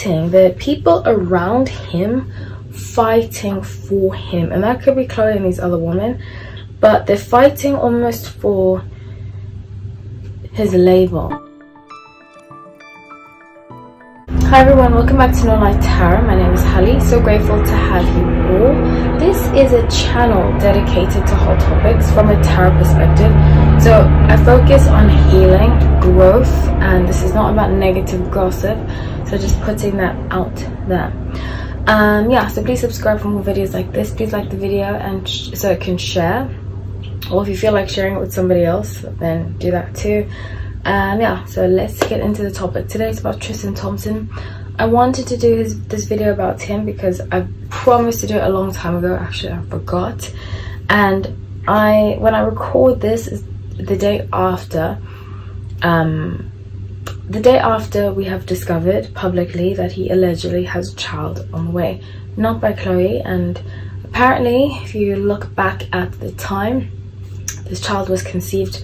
fighting. There are people around him fighting for him, and that could be Chloe and these other women, but they're fighting almost for his label. Hi everyone, welcome back to No Light Tarot. My name is Hallie. So grateful to have you all. This is a channel dedicated to hot topics from a tarot perspective. So I focus on healing, growth, and this is not about negative gossip. So just putting that out there. Yeah, so please subscribe for more videos like this. Please like the video and so it can share. Or if you feel like sharing it with somebody else, then do that too. Yeah, so let's get into the topic. Today it's about Tristan Thompson. I wanted to do this video about him because I promised to do it a long time ago. Actually, I forgot. And when I record this is the day after we have discovered publicly that he allegedly has a child on the way, not by Chloe. And apparently, if you look back at the time, this child was conceived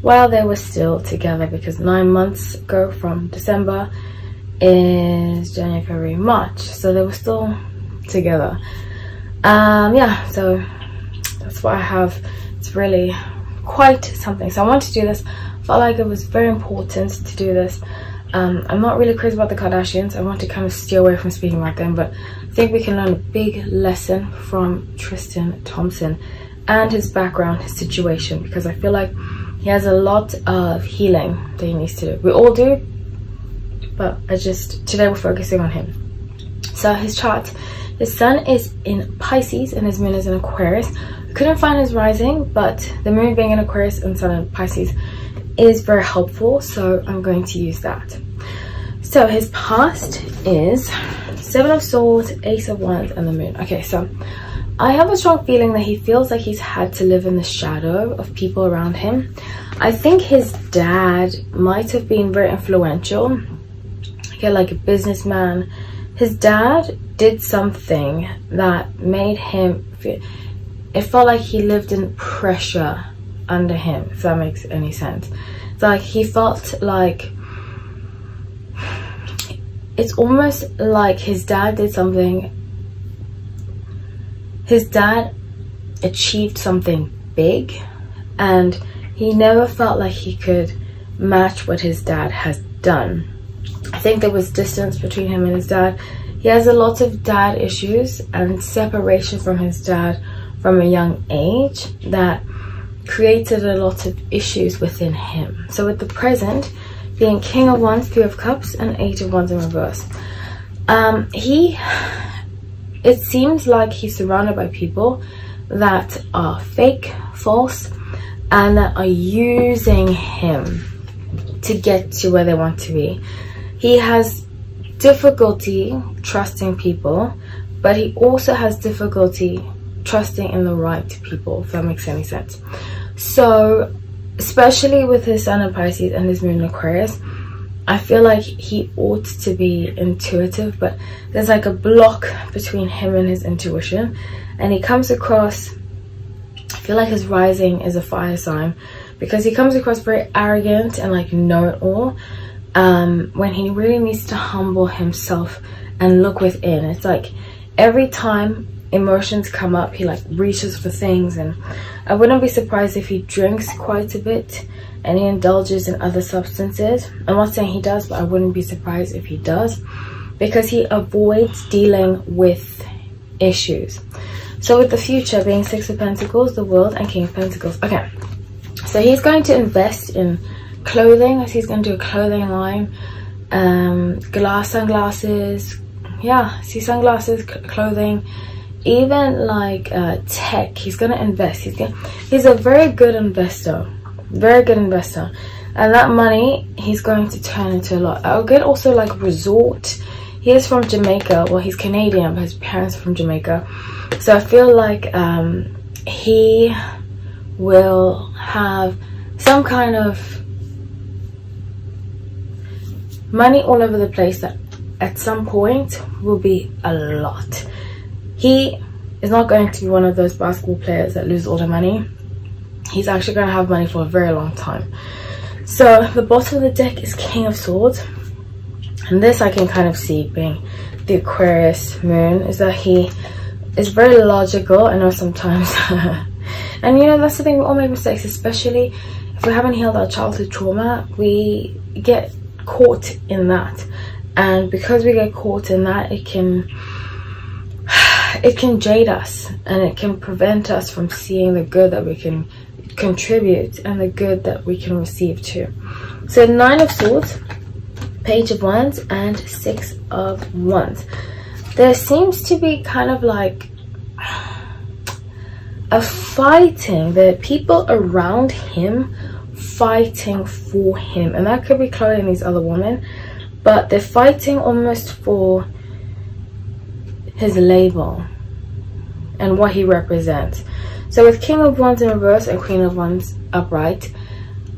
while they were still together, because 9 months ago from December is January, February, March, so they were still together. Yeah, so that's what I have. It's really quite something. So I wanted to do this. I felt like it was very important to do this. I'm not really crazy about the Kardashians. I want to kind of steer away from speaking about them, but I think we can learn a big lesson from Tristan Thompson and his background, his situation, because I feel like he has a lot of healing that he needs to do. We all do, but today we're focusing on him. So his chart, his sun is in Pisces and his moon is in Aquarius. I couldn't find his rising, but the moon being in Aquarius and sun in Pisces is very helpful, so I'm going to use that. So his past is 7 of Swords, Ace of Wands, and the moon. Okay, so I have a strong feeling that he feels like he's had to live in the shadow of people around him. I think his dad might have been very influential. Okay, like a businessman. His dad did something that made him feel, it felt like he lived in pressure under him, if that makes any sense. It's like he felt like, it's almost like his dad did something. His dad achieved something big and he never felt like he could match what his dad has done. I think there was distance between him and his dad. He has a lot of dad issues and separation from his dad from a young age that created a lot of issues within him. So with the present being King of Wands, 3 of Cups, and 8 of Wands in reverse, it seems like he's surrounded by people that are fake, false, and that are using him to get to where they want to be. He has difficulty trusting people, but he also has difficulty trusting in the right people, if that makes any sense. So, especially with his sun in Pisces and his moon in Aquarius, I feel like he ought to be intuitive, but there's like a block between him and his intuition, and he comes across, I feel like his rising is a fire sign, because he comes across very arrogant and like know-it-all, when he really needs to humble himself and look within. It's like every time emotions come up, he like reaches for things, and I wouldn't be surprised if he drinks quite a bit and he indulges in other substances. I'm not saying he does, but I wouldn't be surprised if he does, because he avoids dealing with issues. So with the future being 6 of Pentacles, the World, and King of Pentacles. Okay, so he's going to invest in clothing. He's going to do a clothing line, sunglasses, yeah, see, sunglasses, clothing, even like tech. He's going to invest. He's a very good investor. Very good investor, and that money he's going to turn into a lot. I'll get also like resort. He is from Jamaica. Well, he's Canadian, but his parents are from Jamaica, so I feel like he will have some kind of money all over the place that at some point will be a lot. He is not going to be one of those basketball players that lose all their money. He's actually going to have money for a very long time. So the bottom of the deck is King of Swords, and this I can kind of see being the Aquarius moon, is that he is very logical. I know sometimes and you know, that's the thing, we all make mistakes, especially if we haven't healed our childhood trauma. We get caught in that, and because we get caught in that, it can jade us, and it can prevent us from seeing the good that we can contribute and the good that we can receive too. So 9 of Swords, Page of Wands, and 6 of Wands. There seems to be kind of like a fighting, the people around him fighting for him, and that could be Chloe and these other women, but they're fighting almost for his label and what he represents. So with King of Wands in reverse and Queen of Wands upright,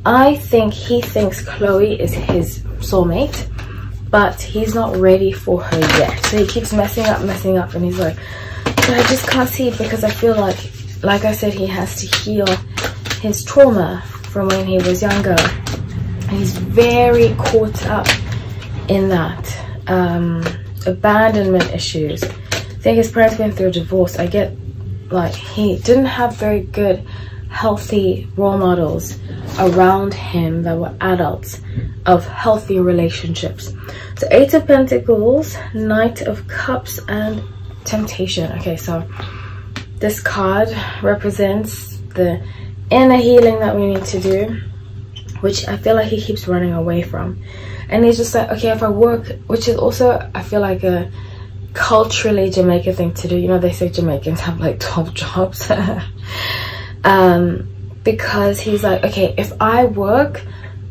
I think he thinks Chloe is his soulmate, but he's not ready for her yet. So he keeps messing up, and he's like, but I just can't see it, because I feel like I said, he has to heal his trauma from when he was younger. And he's very caught up in that. Abandonment issues. I think his parents went through a divorce. I get like he didn't have very good, healthy role models around him that were adults of healthy relationships. So 8 of Pentacles, Knight of Cups, and Temptation. Okay, so this card represents the inner healing that we need to do, which I feel like he keeps running away from. And he's just like, okay, if I work, which is also, I feel like a culturally Jamaican thing to do. You know, they say Jamaicans have like 12 jobs. Because he's like, okay, if I work,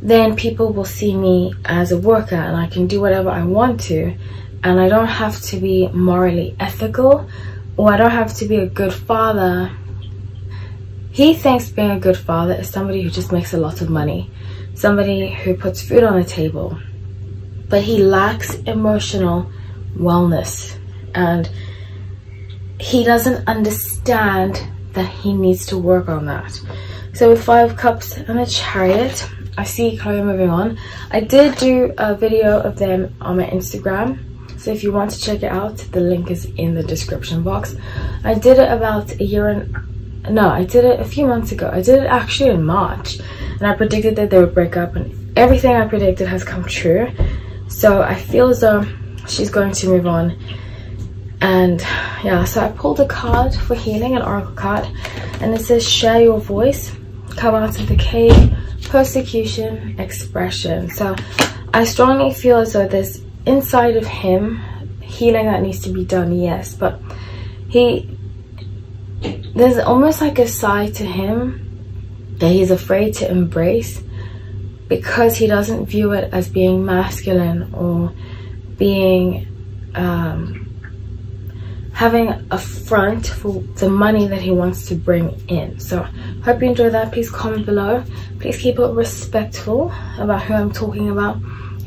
then people will see me as a worker, and I can do whatever I want to, and I don't have to be morally ethical, or I don't have to be a good father. He thinks being a good father is somebody who just makes a lot of money, somebody who puts food on the table, but he lacks emotional wellness, and he doesn't understand that he needs to work on that. So with 5 Cups and a Chariot, I see Chloe moving on. I did do a video of them on my Instagram, so if you want to check it out, the link is in the description box. I did it about I did it a few months ago. I did it actually in March, and I predicted that they would break up, and everything I predicted has come true. So I feel as though she's going to move on. And yeah, so I pulled a card for healing, an oracle card, and it says share your voice, come out of the cave, persecution, expression. So I strongly feel as though there's inside of him healing that needs to be done, yes, but there's almost like a side to him that he's afraid to embrace, because he doesn't view it as being masculine or being having a front for the money that he wants to bring in. So hope you enjoyed that. Please comment below. Please keep it respectful about who I'm talking about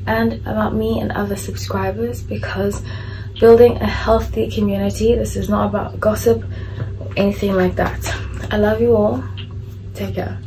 and about me and other subscribers, because building a healthy community, this is not about gossip or anything like that. I love you all. Take care.